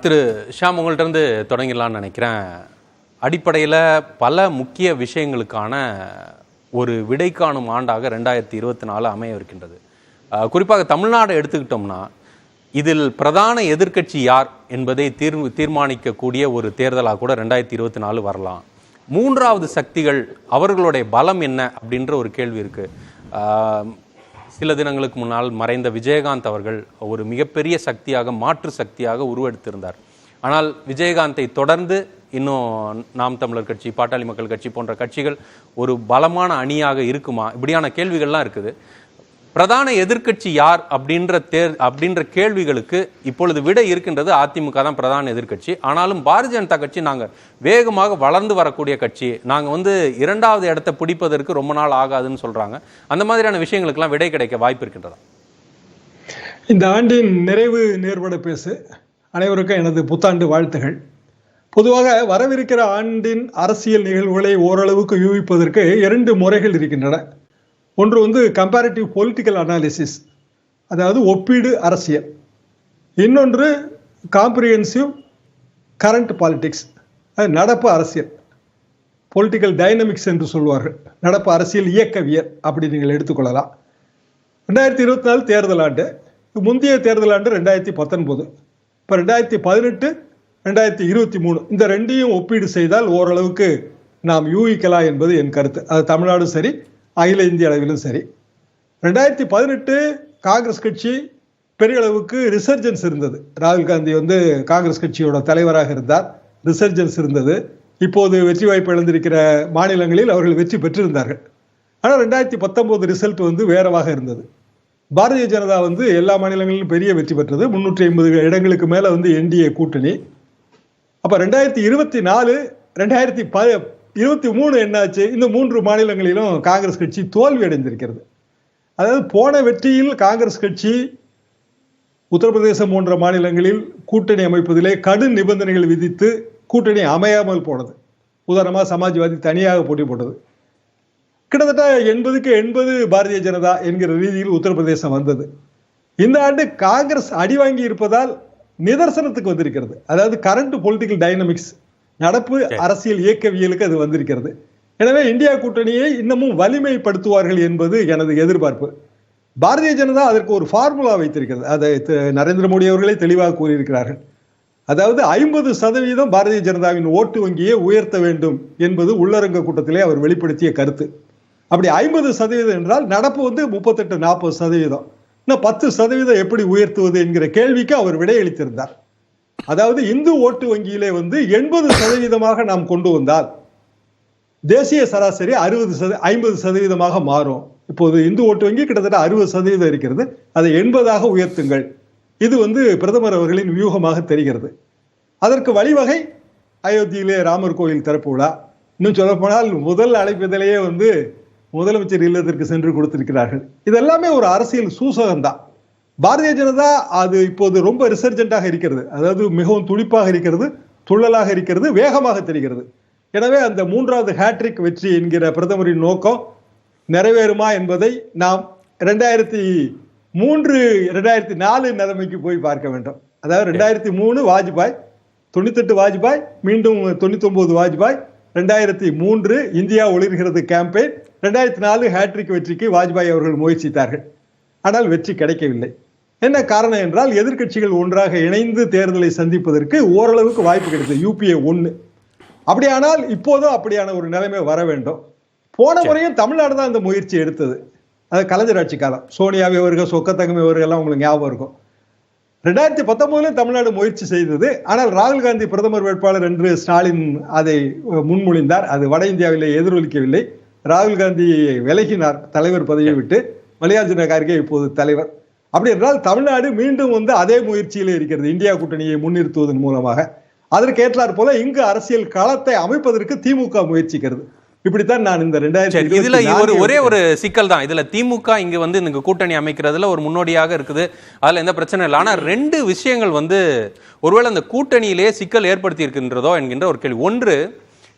திரு ஷாம், உங்கள்கிட்ட இருந்து தொடங்கிடலான்னு நினைக்கிறேன். அடிப்படையில் பல முக்கிய விஷயங்களுக்கான ஒரு விடை காணும் ஆண்டாக 2024 அமைய இருக்கின்றது. குறிப்பாக தமிழ்நாடு எடுத்துக்கிட்டோம்னா இதில் பிரதான எதிர்க்கட்சி யார் என்பதை தீர்மானிக்கக்கூடிய ஒரு தேர்தலாக கூட 2024 வரலாம். மூன்றாவது சக்திகள் அவர்களுடைய பலம் என்ன அப்படின்ற ஒரு கேள்வி இருக்குது. சில தினங்களுக்கு முன்னால் மறைந்த விஜயகாந்த் அவர்கள் ஒரு மிகப்பெரிய சக்தியாக, மாற்று சக்தியாக உருவெடுத்திருந்தார். ஆனால் விஜயகாந்தை தொடர்ந்து இன்னும் நாம் தமிழர் கட்சி, பாட்டாளி மக்கள் கட்சி போன்ற கட்சிகள் ஒரு பலமான அணியாக இருக்குமா? இப்படியான கேள்விகள்லாம் இருக்குது. பிரதான எதிர்க்கட்சி யார் அப்படின்ற கேள்விகளுக்கு இப்பொழுது விடை இருக்கின்றது. அதிமுக தான் பிரதான எதிர்க்கட்சி. ஆனாலும் பாரதிய ஜனதா கட்சி நாங்கள் வேகமாக வளர்ந்து வரக்கூடிய கட்சி, நாங்கள் இரண்டாவது இடத்தை பிடிப்பதற்கு ரொம்ப நாள் ஆகாதுன்னு சொல்றாங்க. அந்த மாதிரியான விஷயங்களுக்கெல்லாம் விடை கிடைக்க வாய்ப்பு இருக்கின்றதா? இந்த ஆண்டின் நிறைவு நேர்பட பேசு அனைவருக்கும் எனது புத்தாண்டு வாழ்த்துகள். பொதுவாக வரவிருக்கிற ஆண்டின் அரசியல் நிகழ்வுகளை ஓரளவுக்கு யூகிப்பதற்கு 2 முறைகள் இருக்கின்றன. ஒன்று கம்பேரிட்டிவ் பொலிட்டிக்கல் அனாலிசிஸ், அதாவது ஒப்பீடு அரசியல். இன்னொன்று காம்ப்ரிஹென்சிவ் கரண்ட் பாலிடிக்ஸ், அது நடப்பு அரசியல், பொலிட்டிக்கல் டைனமிக்ஸ் என்று சொல்வார்கள். நடப்பு அரசியல் இயக்கவியல் அப்படி நீங்கள் எடுத்துக்கொள்ளலாம். 2024 தேர்தல் ஆண்டு, முந்தைய தேர்தல் ஆண்டு 2019, இப்போ 2018, 2023 இந்த ரெண்டையும் ஒப்பீடு செய்தால் ஓரளவுக்கு நாம் யூகிக்கலாம் என்பது என் கருத்து. அது தமிழ்நாடும் சரி, அகில இந்திய அளவிலும் சரி. 2018 காங்கிரஸ் கட்சி பெரிய அளவுக்கு ரிசர்ஜன்ஸ் இருந்தது. ராகுல் காந்தி காங்கிரஸ் கட்சியோட தலைவராக இருந்தார். ரிசர்ஜன்ஸ் இருந்தது. இப்போது வெற்றி வாய்ப்பு இழந்திருக்கிற மாநிலங்களில் அவர்கள் வெற்றி பெற்றிருந்தார்கள். ஆனால் 2019 ரிசல்ட் வேறவாக இருந்தது. பாரதிய ஜனதா எல்லா மாநிலங்களிலும் பெரிய வெற்றி பெற்றது. 350 இடங்களுக்கு மேல என்டிஏ கூட்டணி. அப்ப 2024, 2023 என்னாச்சு? இந்த 3 மாநிலங்களிலும் காங்கிரஸ் கட்சி தோல்வி அடைந்திருக்கிறது. அதாவது போன வெற்றியில் காங்கிரஸ் கட்சி உத்தரப்பிரதேசம் போன்ற மாநிலங்களில் கூட்டணி அமைப்பதிலே கடும் நிபந்தனைகள் விதித்து கூட்டணி அமையாமல் போனது. உதாரணமாக சமாஜ்வாதி தனியாக போட்டி போட்டது. கிட்டத்தட்ட 80க்கு 80 பாரதிய ஜனதா என்கிற ரீதியில் உத்தரப்பிரதேசம் வந்தது. இந்த ஆண்டு காங்கிரஸ் அடி வாங்கி இருப்பதால் நிதர்சனத்துக்கு வந்திருக்கிறது. அதாவது கரண்ட் பொலிட்டிக்கல் டைனமிக்ஸ், நடப்பு அரசியல் இயக்கவியலுக்கு அது வந்திருக்கிறது. எனவே இந்தியா கூட்டணியை இன்னமும் வலிமைப்படுத்துவார்கள் என்பது எனது எதிர்பார்ப்பு. பாரதிய ஜனதா அதற்கு ஒரு ஃபார்முலா வைத்திருக்கிறது. அதை நரேந்திர மோடி அவர்களே தெளிவாக கூறியிருக்கிறார்கள். அதாவது 50% பாரதிய ஜனதாவின் ஓட்டு வங்கியை உயர்த்த வேண்டும் என்பது உள்ளரங்க கூட்டத்திலே அவர் வெளிப்படுத்திய கருத்து. அப்படி 50% என்றால் நடப்பு 38-40%. இன்னும் 10% எப்படி உயர்த்துவது என்கிற கேள்விக்கு அவர் விடையளித்திருந்தார். அதாவது இந்து ஓட்டு வங்கியிலே 80% நாம் கொண்டு வந்தால் தேசிய சராசரி 50% மாறும். இப்போது இந்து ஓட்டு வங்கி கிட்டத்தட்ட 60% இருக்கிறது. அதை 80ஆக உயர்த்துங்கள். இது பிரதமர் அவர்களின் வியூகமாக தெரிகிறது. அதற்கு வழிவகை அயோத்தியிலே ராமர் கோயில் திறப்பு விழா. இன்னும் சொல்ல போனால் முதல் அழைப்பதிலேயே முதலமைச்சர் இல்லத்திற்கு சென்று கொடுத்திருக்கிறார்கள். இதெல்லாமே ஒரு அரசியல் சூசகம்தான். பாரதிய ஜனதா அது இப்போது ரொம்ப ரிசர்ஜென்டாக இருக்கிறது. அதாவது மிகவும் துடிப்பாக இருக்கிறது, துள்ளலாக இருக்கிறது, வேகமாக தெரிகிறது. எனவே அந்த 3வது ஹேட்ரிக் வெற்றி என்கிற பிரதமரின் நோக்கம் நிறைவேறுமா என்பதை நாம் 2003, 2004 நிலைமைக்கு போய் பார்க்க வேண்டும். அதாவது 2003 வாஜ்பாய், 98 வாஜ்பாய், மீண்டும் 99 வாஜ்பாய், 2003 இந்தியா ஒளிர்கிறது கேம்பெயின், 2004 ஹேட்ரிக் வெற்றிக்கு வாஜ்பாய் அவர்கள் முயற்சித்தார்கள். ஆனால் வெற்றி கிடைக்கவில்லை. என்ன காரணம் என்றால் எதிர்க்கட்சிகள் ஒன்றாக இணைந்து தேர்தலை சந்திப்பதற்கு ஓரளவுக்கு வாய்ப்பு கிடைத்தது. UPA 1. அப்படியானால் இப்போதும் அப்படியான ஒரு நிலைமை வர வேண்டும். போன முறையும் தமிழ்நாடு தான் இந்த முயற்சி எடுத்தது. அது கலைஞர் ஆட்சி காலம். சோனியாவை அவர்கள், சொக்கத்தங்கமை அவர்கள் எல்லாம் உங்களுக்கு ஞாபகம் இருக்கும். 2019 தமிழ்நாடு முயற்சி செய்தது. ஆனால் ராகுல் காந்தி பிரதமர் வேட்பாளர் என்று ஸ்டாலின் அதை முன்மொழிந்தார். அது வட இந்தியாவிலே எதிரொலிக்கவில்லை. ராகுல் காந்தி விலகினார் தலைவர் பதவியை விட்டு. மல்லிகார்ஜுன கார்கே இப்போது தலைவர். அப்படி என்றால் தமிழ்நாடு மீண்டும் அதே முயற்சியிலே இருக்கிறது, இந்தியா கூட்டணியை முன்னிறுத்துவதன் மூலமாக. அதற்கு ஏற்றாற் போல இங்கு அரசியல் களத்தை அமைப்பதற்கு திமுக முயற்சிக்கிறது. இப்படித்தான் நான் இந்த 2024 ஒரே ஒரு சிக்கல் தான். இதுல திமுக இங்க கூட்டணி அமைக்கிறதுல ஒரு முன்னோடியாக இருக்குது. அதுல எந்த பிரச்சனை இல்லை. ஆனா 2 விஷயங்கள் ஒருவேளை அந்த கூட்டணியிலேயே சிக்கல் ஏற்படுத்தி இருக்கின்றதோ என்கின்ற ஒரு கேள்வி. ஒன்று,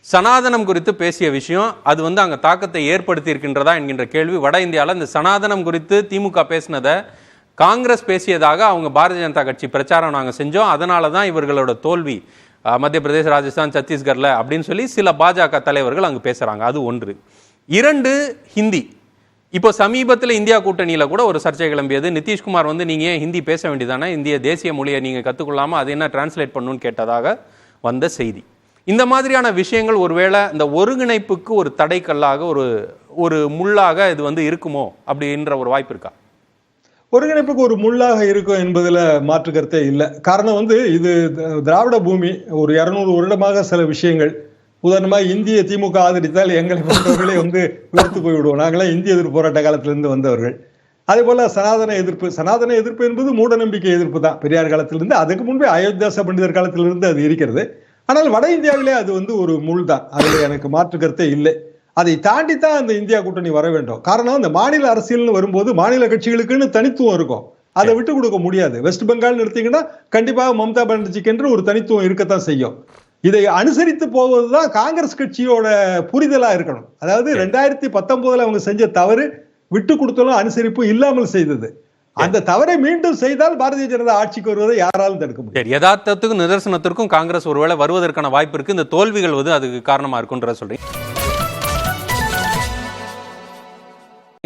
சனாதனம் குறித்து பேசிய விஷயம், அது அங்க தாக்கத்தை ஏற்படுத்தி இருக்கின்றதா என்கின்ற கேள்வி. வட இந்தியாவில் இந்த சனாதனம் குறித்து திமுக பேசினதை காங்கிரஸ் பேசியதாக அவங்க பாரதிய ஜனதா கட்சி பிரச்சாரம் நாங்கள் செஞ்சோம், அதனால தான் இவர்களோட தோல்வி மத்திய பிரதேச, ராஜஸ்தான், சத்தீஸ்கர்ல அப்படின்னு சொல்லி சில பாஜக தலைவர்கள் அங்கு பேசுறாங்க. அது ஒன்று. 2, ஹிந்தி. இப்போ சமீபத்தில் இந்தியா கூட்டணியில கூட ஒரு சர்ச்சை கிளம்பியது. நிதிஷ்குமார் வந்து நீங்க ஏன் ஹிந்தி பேச வேண்டியதானே, இந்திய தேசிய மொழியை நீங்க கத்துக்கொள்ளாம அது என்ன டிரான்ஸ்லேட் பண்ணணும்னு கேட்டதாக வந்த செய்தி. இந்த மாதிரியான விஷயங்கள் ஒருவேளை இந்த ஒருங்கிணைப்புக்கு ஒரு தடைக்கல்லாக ஒரு முள்ளாக இது வந்து இருக்குமோ அப்படின்ற ஒரு வாய்ப்பு இருக்கா? ஒருங்கிணைப்புக்கு ஒரு முள்ளாக இருக்கும் என்பதுல மாற்று கருத்தே இல்லை. காரணம் வந்து இது திராவிட பூமி. ஒரு 200 வருடமாக சில விஷயங்கள், உதாரணமாக இந்திய திமுக ஆதரித்தால் எங்களை போன்றவர்களே வந்து வெறுத்து போய்விடுவோம். நாங்களாம் இந்திய எதிர்ப்பு போராட்ட காலத்திலிருந்து வந்தவர்கள். அதே போல சனாதன எதிர்ப்பு என்பது மூட நம்பிக்கை எதிர்ப்பு தான். பெரியார் காலத்திலிருந்து, அதுக்கு முன்பே அயோத்தியாச பண்டிதர் காலத்திலிருந்து அது இருக்கிறது. ஆனால் வட இந்தியாவிலே அது வந்து ஒரு முள் தான். அதில் எனக்கு மாற்று கருத்தே இல்லை. அதை தாண்டித்தான் அந்த இந்தியா கூட்டணி வர வேண்டும். காரணம், அந்த மாநில அரசியல்னு வரும்போது மாநில கட்சிகளுக்குன்னு தனித்துவம் இருக்கும். அதை விட்டு கொடுக்க முடியாது. வெஸ்ட் பெங்கால் எடுத்தீங்கன்னா கண்டிப்பாக மம்தா பானர்ஜிக்கு என்று ஒரு தனித்துவம் இருக்கத்தான் செய்யும். இதை அனுசரித்து போவதுதான் காங்கிரஸ் கட்சியோட புரிதலா இருக்கணும். அதாவது 2019 அவங்க செஞ்ச தவறு விட்டு கொடுத்தாலும் அனுசரிப்பு இல்லாமல் செய்தது. அந்த தவறை மீண்டும் செய்தால் பாரதிய ஜனதா ஆட்சிக்கு வருவதை யாராலும் தடுக்க முடியும். யதார்த்தத்துக்கும் நிதர்சனத்திற்கும் காங்கிரஸ் ஒருவேளை வருவதற்கான வாய்ப்பு இருக்கு. இந்த தோல்விகள் வந்து அதுக்கு காரணமா இருக்குன்ற சொல்றீங்க.